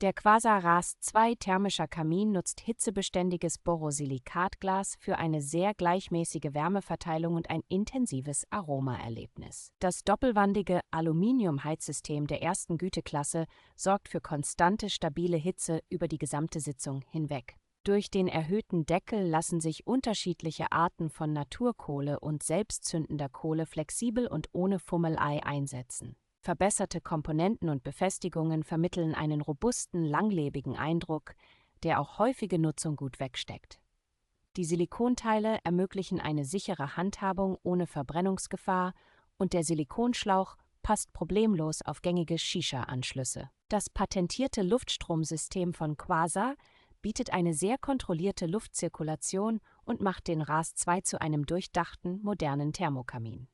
Der Quasar RAS 2 thermischer Kamin nutzt hitzebeständiges Borosilikatglas für eine sehr gleichmäßige Wärmeverteilung und ein intensives Aromaerlebnis. Das doppelwandige Aluminiumheizsystem der ersten Güteklasse sorgt für konstante, stabile Hitze über die gesamte Sitzung hinweg. Durch den erhöhten Deckel lassen sich unterschiedliche Arten von Naturkohle und selbstzündender Kohle flexibel und ohne Fummelei einsetzen. Verbesserte Komponenten und Befestigungen vermitteln einen robusten, langlebigen Eindruck, der auch häufige Nutzung gut wegsteckt. Die Silikonteile ermöglichen eine sichere Handhabung ohne Verbrennungsgefahr und der Silikonschlauch passt problemlos auf gängige Shisha-Anschlüsse. Das patentierte Luftstromsystem von Quasar bietet eine sehr kontrollierte Luftzirkulation und macht den RAS 2 zu einem durchdachten, modernen Thermokamin.